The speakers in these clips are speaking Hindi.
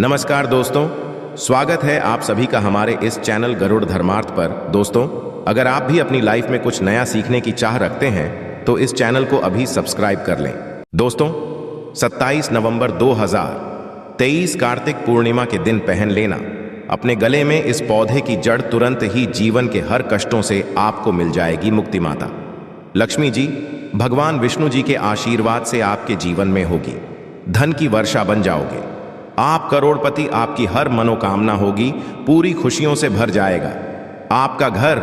नमस्कार दोस्तों, स्वागत है आप सभी का हमारे इस चैनल गरुड़ धर्मार्थ पर। दोस्तों, अगर आप भी अपनी लाइफ में कुछ नया सीखने की चाह रखते हैं तो इस चैनल को अभी सब्सक्राइब कर लें। दोस्तों, 27 नवंबर 2023 कार्तिक पूर्णिमा के दिन पहन लेना अपने गले में इस पौधे की जड़, तुरंत ही जीवन के हर कष्टों से आपको मिल जाएगी मुक्ति। माता लक्ष्मी जी, भगवान विष्णु जी के आशीर्वाद से आपके जीवन में होगी धन की वर्षा बन जाओगे। आप करोड़पति, आपकी हर मनोकामना होगी पूरी खुशियों से भर जाएगा आपका घर।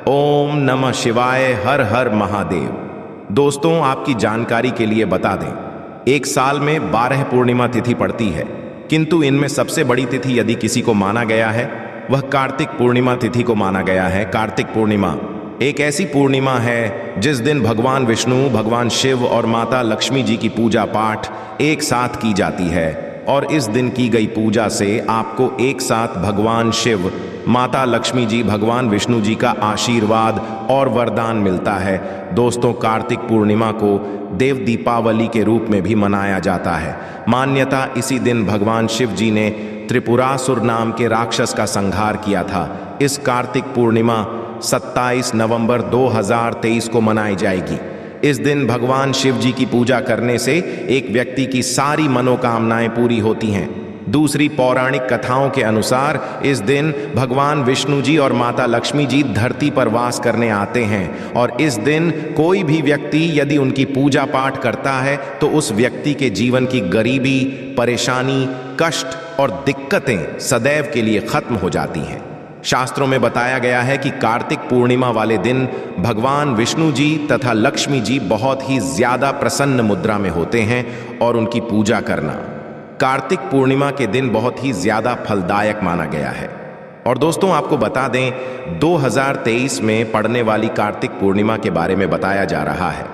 ओम नमः शिवाय, हर हर महादेव। दोस्तों, आपकी जानकारी के लिए बता दें, एक साल में 12 पूर्णिमा तिथि पड़ती है, किंतु इनमें सबसे बड़ी तिथि यदि किसी को माना गया है वह कार्तिक पूर्णिमा तिथि को माना गया है। कार्तिक पूर्णिमा एक ऐसी पूर्णिमा है जिस दिन भगवान विष्णु, भगवान शिव और माता लक्ष्मी जी की पूजा पाठ एक साथ की जाती है, और इस दिन की गई पूजा से आपको एक साथ भगवान शिव, माता लक्ष्मी जी, भगवान विष्णु जी का आशीर्वाद और वरदान मिलता है। दोस्तों, कार्तिक पूर्णिमा को देव दीपावली के रूप में भी मनाया जाता है। मान्यता इसी दिन भगवान शिव जी ने त्रिपुरासुर नाम के राक्षस का संहार किया था। इस कार्तिक पूर्णिमा 27 नवंबर 2023 को मनाई जाएगी। इस दिन भगवान शिव जी की पूजा करने से एक व्यक्ति की सारी मनोकामनाएं पूरी होती हैं। दूसरी पौराणिक कथाओं के अनुसार इस दिन भगवान विष्णु जी और माता लक्ष्मी जी धरती पर वास करने आते हैं, और इस दिन कोई भी व्यक्ति यदि उनकी पूजा पाठ करता है तो उस व्यक्ति के जीवन की गरीबी, परेशानी, कष्ट और दिक्कतें सदैव के लिए खत्म हो जाती हैं। शास्त्रों में बताया गया है कि कार्तिक पूर्णिमा वाले दिन भगवान विष्णु जी तथा लक्ष्मी जी बहुत ही ज्यादा प्रसन्न मुद्रा में होते हैं, और उनकी पूजा करना कार्तिक पूर्णिमा के दिन बहुत ही ज्यादा फलदायक माना गया है। और दोस्तों, आपको बता दें, 2023 में पड़ने वाली कार्तिक पूर्णिमा के बारे में बताया जा रहा है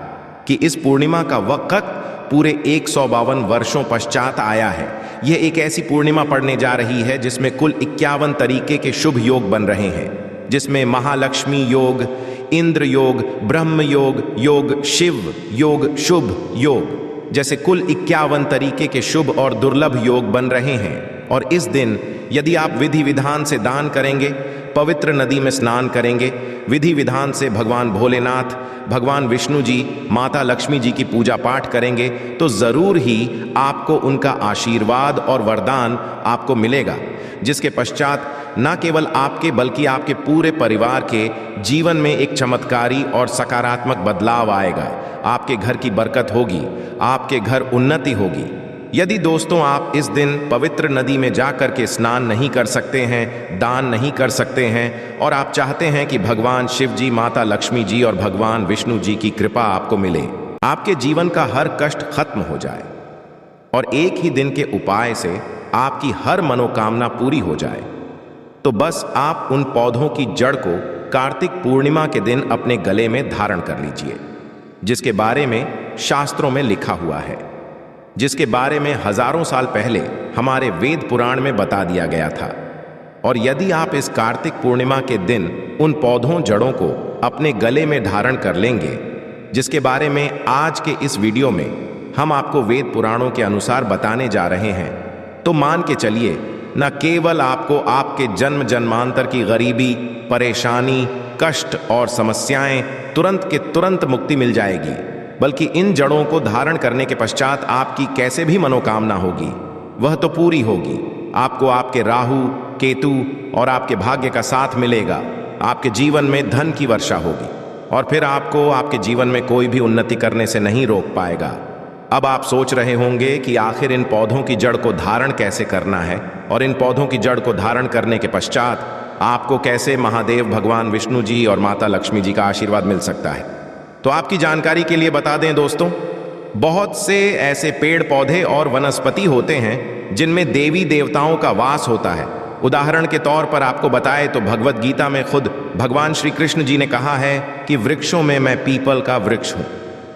कि इस पूर्णिमा का वक्त पूरे 152 वर्षों पश्चात आया है। यह एक ऐसी पूर्णिमा पड़ने जा रही है जिसमें कुल 51 तरीके के शुभ योग बन रहे हैं, जिसमें महालक्ष्मी योग, इंद्र योग, ब्रह्म योग, योग शिव योग, शुभ योग जैसे कुल 51 तरीके के शुभ और दुर्लभ योग बन रहे हैं। और इस दिन यदि आप विधि विधान से दान करेंगे, पवित्र नदी में स्नान करेंगे, विधि विधान से भगवान भोलेनाथ, भगवान विष्णु जी, माता लक्ष्मी जी की पूजा पाठ करेंगे, तो जरूर ही आपको उनका आशीर्वाद और वरदान आपको मिलेगा, जिसके पश्चात न केवल आपके बल्कि आपके पूरे परिवार के जीवन में एक चमत्कारी और सकारात्मक बदलाव आएगा। आपके घर की बरकत होगी, आपके घर उन्नति होगी। यदि दोस्तों आप इस दिन पवित्र नदी में जाकर के स्नान नहीं कर सकते हैं, दान नहीं कर सकते हैं, और आप चाहते हैं कि भगवान शिव जी, माता लक्ष्मी जी और भगवान विष्णु जी की कृपा आपको मिले, आपके जीवन का हर कष्ट खत्म हो जाए और एक ही दिन के उपाय से आपकी हर मनोकामना पूरी हो जाए, तो बस आप उन पौधों की जड़ को कार्तिक पूर्णिमा के दिन अपने गले में धारण कर लीजिए, जिसके बारे में शास्त्रों में लिखा हुआ है, जिसके बारे में हजारों साल पहले हमारे वेद पुराण में बता दिया गया था। और यदि आप इस कार्तिक पूर्णिमा के दिन उन पौधों जड़ों को अपने गले में धारण कर लेंगे, जिसके बारे में आज के इस वीडियो में हम आपको वेद पुराणों के अनुसार बताने जा रहे हैं, तो मान के चलिए, न केवल आपको आपके जन्म जन्मांतर की गरीबी, परेशानी, कष्ट और समस्याएं तुरंत के तुरंत मुक्ति मिल जाएगी, बल्कि इन जड़ों को धारण करने के पश्चात आपकी कैसे भी मनोकामना होगी वह तो पूरी होगी। आपको आपके राहु, केतु और आपके भाग्य का साथ मिलेगा। आपके जीवन में धन की वर्षा होगी, और फिर आपको आपके जीवन में कोई भी उन्नति करने से नहीं रोक पाएगा। अब आप सोच रहे होंगे कि आखिर इन पौधों की जड़ को धारण कैसे करना है, और इन पौधों की जड़ को धारण करने के पश्चात आपको कैसे महादेव, भगवान विष्णु जी और माता लक्ष्मी जी का आशीर्वाद मिल सकता है। तो आपकी जानकारी के लिए बता दें दोस्तों, बहुत से ऐसे पेड़ पौधे और वनस्पति होते हैं जिनमें देवी देवताओं का वास होता है। उदाहरण के तौर पर आपको बताए तो भगवत गीता में खुद भगवान श्री कृष्ण जी ने कहा है कि वृक्षों में मैं पीपल का वृक्ष हूँ।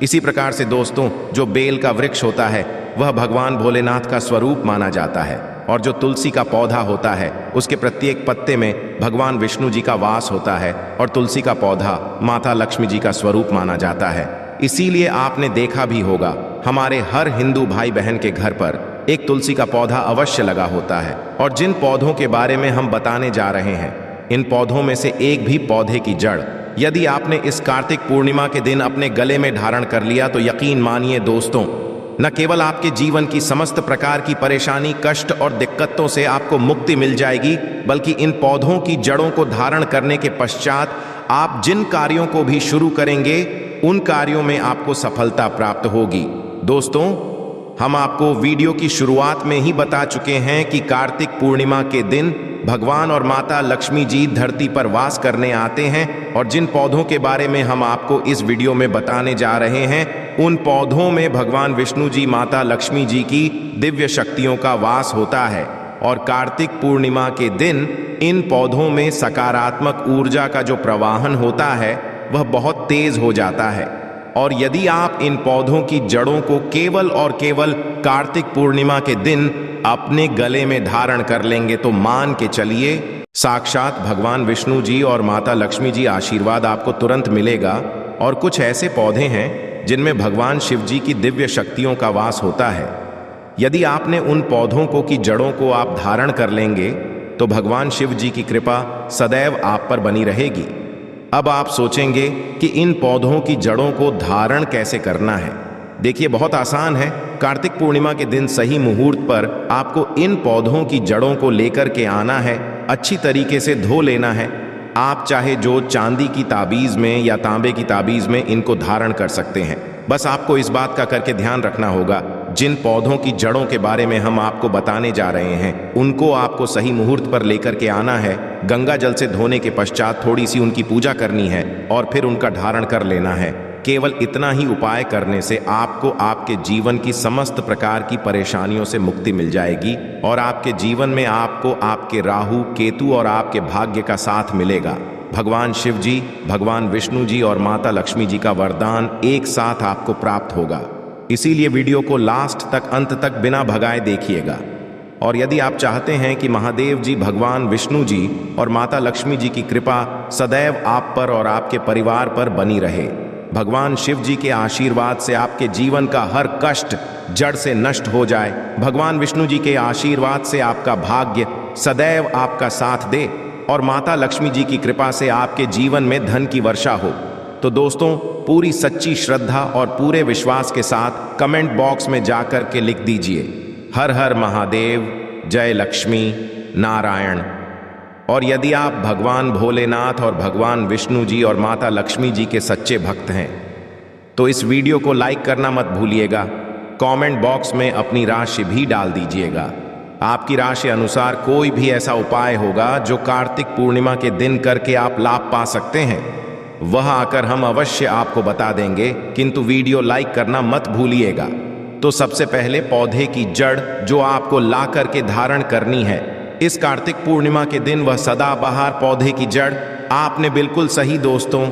इसी प्रकार से दोस्तों, जो बेल का वृक्ष होता है वह भगवान भोलेनाथ का स्वरूप माना जाता है, और जो तुलसी का पौधा होता है उसके प्रत्येक पत्ते में भगवान विष्णु जी का वास होता है, और तुलसी का पौधा माता लक्ष्मी जी का स्वरूप माना जाता है। इसीलिए आपने देखा भी होगा हमारे हर हिंदू भाई बहन के घर पर एक तुलसी का पौधा अवश्य लगा होता है। और जिन पौधों के बारे में हम बताने जा रहे हैं, इन पौधों में से एक भी पौधे की जड़ यदि आपने इस कार्तिक पूर्णिमा के दिन अपने गले में धारण कर लिया तो यकीन मानिए दोस्तों, न केवल आपके जीवन की समस्त प्रकार की परेशानी, कष्ट और दिक्कतों से आपको मुक्ति मिल जाएगी, बल्कि इन पौधों की जड़ों को धारण करने के पश्चात आप जिन कार्यों को भी शुरू करेंगे उन कार्यों में आपको सफलता प्राप्त होगी। दोस्तों, हम आपको वीडियो की शुरुआत में ही बता चुके हैं कि कार्तिक पूर्णिमा के दिन भगवान और माता लक्ष्मी जी धरती पर वास करने आते हैं, और जिन पौधों के बारे में हम आपको इस वीडियो में बताने जा रहे हैं उन पौधों में भगवान विष्णु जी, माता लक्ष्मी जी की दिव्य शक्तियों का वास होता है। और कार्तिक पूर्णिमा के दिन इन पौधों में सकारात्मक ऊर्जा का जो प्रवाहन होता है वह बहुत तेज हो जाता है। और यदि आप इन पौधों की जड़ों को केवल और केवल कार्तिक पूर्णिमा के दिन अपने गले में धारण कर लेंगे तो मान के चलिए साक्षात भगवान विष्णु जी और माता लक्ष्मी जी आशीर्वाद आपको तुरंत मिलेगा। और कुछ ऐसे पौधे हैं जिनमें भगवान शिव जी की दिव्य शक्तियों का वास होता है। यदि आपने उन पौधों को की जड़ों को आप धारण कर लेंगे तो भगवान शिव जी की कृपा सदैव आप पर बनी रहेगी। अब आप सोचेंगे कि इन पौधों की जड़ों को धारण कैसे करना है। देखिए, बहुत आसान है। कार्तिक पूर्णिमा के दिन सही मुहूर्त पर आपको इन पौधों की जड़ों को लेकर के आना है, अच्छी तरीके से धो लेना है। आप चाहे जो चांदी की ताबीज में या तांबे की ताबीज में इनको धारण कर सकते हैं। बस आपको इस बात का करके ध्यान रखना होगा, जिन पौधों की जड़ों के बारे में हम आपको बताने जा रहे हैं उनको आपको सही मुहूर्त पर लेकर के आना है। गंगा जल से धोने के पश्चात थोड़ी सी उनकी पूजा करनी है और फिर उनका धारण कर लेना है। केवल इतना ही उपाय करने से आपको आपके जीवन की समस्त प्रकार की परेशानियों से मुक्ति मिल जाएगी और आपके जीवन में आपको आपके राहु, केतु और आपके भाग्य का साथ मिलेगा। भगवान शिव जी, भगवान विष्णु जी और माता लक्ष्मी जी का वरदान एक साथ आपको प्राप्त होगा। इसीलिए वीडियो को लास्ट तक, अंत तक बिना भगाए देखिएगा। और यदि आप चाहते हैं कि महादेव जी, भगवान विष्णु जी और माता लक्ष्मी जी की कृपा सदैव आप पर और आपके परिवार पर बनी रहे, भगवान शिव जी के आशीर्वाद से आपके जीवन का हर कष्ट जड़ से नष्ट हो जाए, भगवान विष्णु जी के आशीर्वाद से आपका भाग्य सदैव आपका साथ दे और माता लक्ष्मी जी की कृपा से आपके जीवन में धन की वर्षा हो, तो दोस्तों पूरी सच्ची श्रद्धा और पूरे विश्वास के साथ कमेंट बॉक्स में जाकर के लिख दीजिए, हर हर महादेव, जय लक्ष्मी नारायण। और यदि आप भगवान भोलेनाथ और भगवान विष्णु जी और माता लक्ष्मी जी के सच्चे भक्त हैं तो इस वीडियो को लाइक करना मत भूलिएगा। कमेंट बॉक्स में अपनी राशि भी डाल दीजिएगा। आपकी राशि अनुसार कोई भी ऐसा उपाय होगा जो कार्तिक पूर्णिमा के दिन करके आप लाभ पा सकते हैं, वह आकर हम अवश्य आपको बता देंगे, किंतु वीडियो लाइक करना मत भूलिएगा। तो सबसे पहले पौधे की जड़ जो आपको ला करके धारण करनी है इस कार्तिक पूर्णिमा के दिन, वह सदाबहार पौधे की जड़। आपने बिल्कुल सही दोस्तों,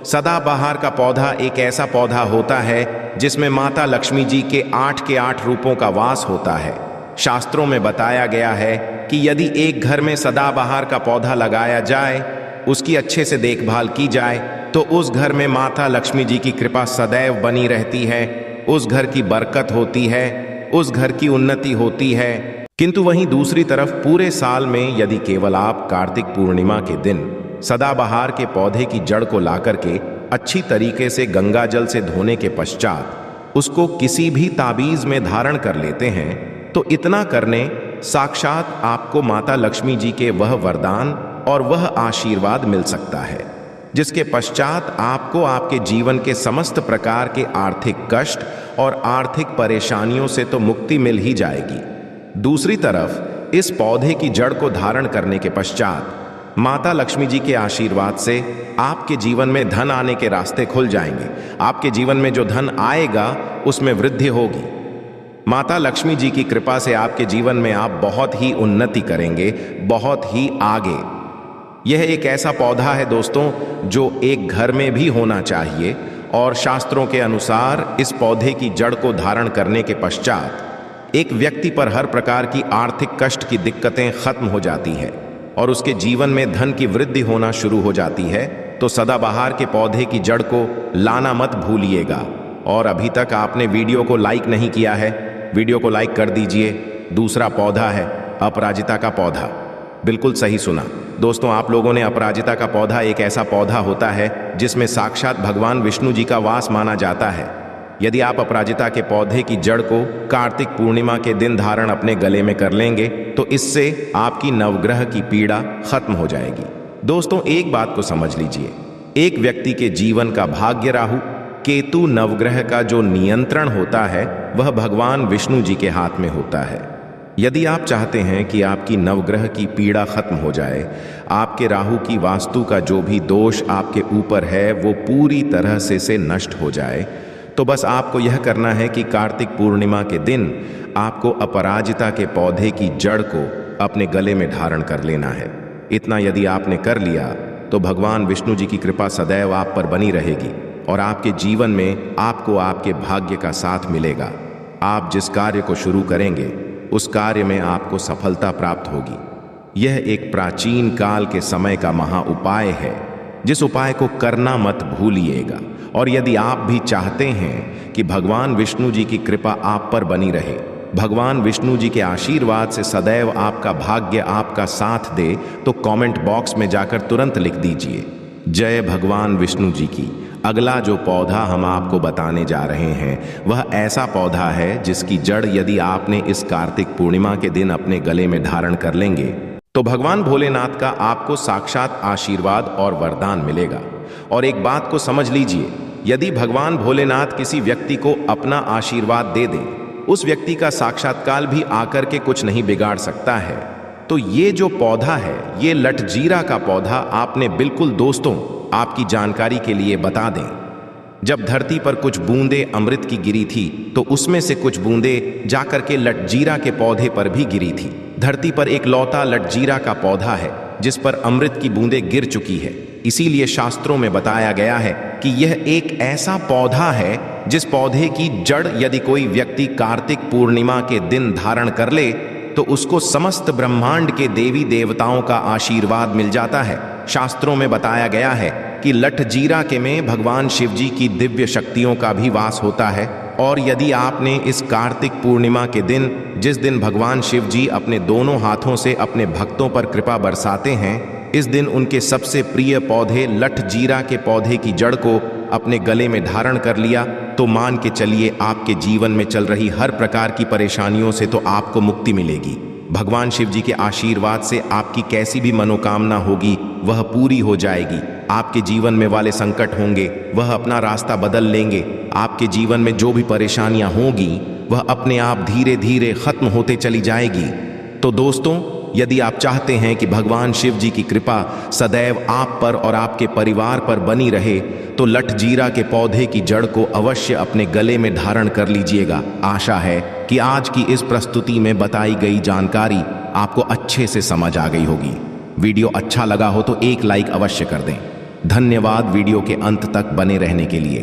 सदाबहार का पौधा एक ऐसा पौधा होता है जिसमें माता लक्ष्मी जी के 8 रूपों का वास होता है। शास्त्रों में बताया गया है कि यदि एक घर में सदाबहार का पौधा लगाया जाए, उसकी अच्छे से देखभाल की जाए तो उस घर में माता लक्ष्मी जी की कृपा सदैव बनी रहती है, उस घर की बरकत होती है, उस घर की उन्नति होती है। किंतु वहीं दूसरी तरफ पूरे साल में यदि केवल आप कार्तिक पूर्णिमा के दिन सदाबहार के पौधे की जड़ को लाकर के अच्छी तरीके से गंगा जल से धोने के पश्चात उसको किसी भी ताबीज में धारण कर लेते हैं तो इतना करने साक्षात आपको माता लक्ष्मी जी के वह वरदान और वह आशीर्वाद मिल सकता है, जिसके पश्चात आपको आपके जीवन के समस्त प्रकार के आर्थिक कष्ट और आर्थिक परेशानियों से तो मुक्ति मिल ही जाएगी। दूसरी तरफ इस पौधे की जड़ को धारण करने के पश्चात माता लक्ष्मी जी के आशीर्वाद से आपके जीवन में धन आने के रास्ते खुल जाएंगे। आपके जीवन में जो धन आएगा उसमें वृद्धि होगी। माता लक्ष्मी जी की कृपा से आपके जीवन में आप बहुत ही उन्नति करेंगे, बहुत ही आगे। यह एक ऐसा पौधा है दोस्तों जो एक घर में भी होना चाहिए और शास्त्रों के अनुसार इस पौधे की जड़ को धारण करने के पश्चात एक व्यक्ति पर हर प्रकार की आर्थिक कष्ट की दिक्कतें खत्म हो जाती है और उसके जीवन में धन की वृद्धि होना शुरू हो जाती है। तो सदाबहार के पौधे की जड़ को लाना मत भूलिएगा। और अभी तक आपने वीडियो को लाइक नहीं किया है, वीडियो को लाइक कर दीजिए। दूसरा पौधा है अपराजिता का पौधा। बिल्कुल सही सुना दोस्तों, आप लोगों ने। अपराजिता का पौधा एक ऐसा पौधा होता है जिसमें साक्षात भगवान विष्णु जी का वास माना जाता है। यदि आप अपराजिता के पौधे की जड़ को कार्तिक पूर्णिमा के दिन धारण अपने गले में कर लेंगे तो इससे आपकी नवग्रह की पीड़ा खत्म हो जाएगी। दोस्तों, एक बात को समझ लीजिए, एक व्यक्ति के जीवन का भाग्य राहु केतु नवग्रह का जो नियंत्रण होता है वह भगवान विष्णु जी के हाथ में होता है। यदि आप चाहते हैं कि आपकी नवग्रह की पीड़ा खत्म हो जाए, आपके राहु की वास्तु का जो भी दोष आपके ऊपर है वो पूरी तरह से नष्ट हो जाए, तो बस आपको यह करना है कि कार्तिक पूर्णिमा के दिन आपको अपराजिता के पौधे की जड़ को अपने गले में धारण कर लेना है। इतना यदि आपने कर लिया तो भगवान विष्णु जी की कृपा सदैव आप पर बनी रहेगी और आपके जीवन में आपको आपके भाग्य का साथ मिलेगा। आप जिस कार्य को शुरू करेंगे उस कार्य में आपको सफलता प्राप्त होगी। यह एक प्राचीन काल के समय का महा उपाय है, जिस उपाय को करना मत भूलिएगा। और यदि आप भी चाहते हैं कि भगवान विष्णु जी की कृपा आप पर बनी रहे, भगवान विष्णु जी के आशीर्वाद से सदैव आपका भाग्य आपका साथ दे, तो कमेंट बॉक्स में जाकर तुरंत लिख दीजिए जय भगवान विष्णु जी की। अगला जो पौधा हम आपको बताने जा रहे हैं वह ऐसा पौधा है जिसकी जड़ यदि आपने इस कार्तिक पूर्णिमा के दिन अपने गले में धारण कर लेंगे तो भगवान भोलेनाथ का आपको साक्षात आशीर्वाद और वरदान मिलेगा। और एक बात को समझ लीजिए, यदि भगवान भोलेनाथ किसी व्यक्ति को अपना आशीर्वाद दे दें, उस व्यक्ति का साक्षात्कार भी आकर के कुछ नहीं बिगाड़ सकता है। तो ये जो पौधा है, ये लठजीरा का पौधा आपने बिल्कुल दोस्तों आपकी जानकारी के लिए बता दें, जब धरती पर कुछ बूंदें अमृत की गिरी थी तो उसमें से कुछ बूंदें जाकर के लठजीरा के पौधे पर भी गिरी थी। धरती पर एक लौता लठजीरा का पौधा है जिस पर अमृत की बूंदें गिर चुकी है। इसीलिए शास्त्रों में बताया गया है कि यह एक ऐसा पौधा है जिस पौधे की जड़ यदि कोई व्यक्ति कार्तिक पूर्णिमा के दिन धारण कर ले तो उसको समस्त ब्रह्मांड के देवी देवताओं का आशीर्वाद मिल जाता है। शास्त्रों में बताया गया है कि लठजीरा के में भगवान शिव जी की दिव्य शक्तियों का भी वास होता है। और यदि आपने इस कार्तिक पूर्णिमा के दिन, जिस दिन भगवान शिव जी अपने दोनों हाथों से अपने भक्तों पर कृपा बरसाते हैं, इस दिन उनके सबसे प्रिय पौधे लठजीरा के पौधे की जड़ को अपने गले में धारण कर लिया, तो मान के चलिए आपके जीवन में चल रही हर प्रकार की परेशानियों से तो आपको मुक्ति मिलेगी। भगवान शिव जी के आशीर्वाद से आपकी कैसी भी मनोकामना होगी वह पूरी हो जाएगी। आपके जीवन में वाले संकट होंगे वह अपना रास्ता बदल लेंगे। आपके जीवन में जो भी परेशानियां होंगी वह अपने आप धीरे धीरे खत्म होते चली जाएगी। तो दोस्तों, यदि आप चाहते हैं कि भगवान शिव जी की कृपा सदैव आप पर और आपके परिवार पर बनी रहे, तो लठजीरा के पौधे की जड़ को अवश्य अपने गले में धारण कर लीजिएगा। आशा है कि आज की इस प्रस्तुति में बताई गई जानकारी आपको अच्छे से समझ आ गई होगी। वीडियो अच्छा लगा हो तो एक लाइक अवश्य कर दें। धन्यवाद वीडियो के अंत तक बने रहने के लिए।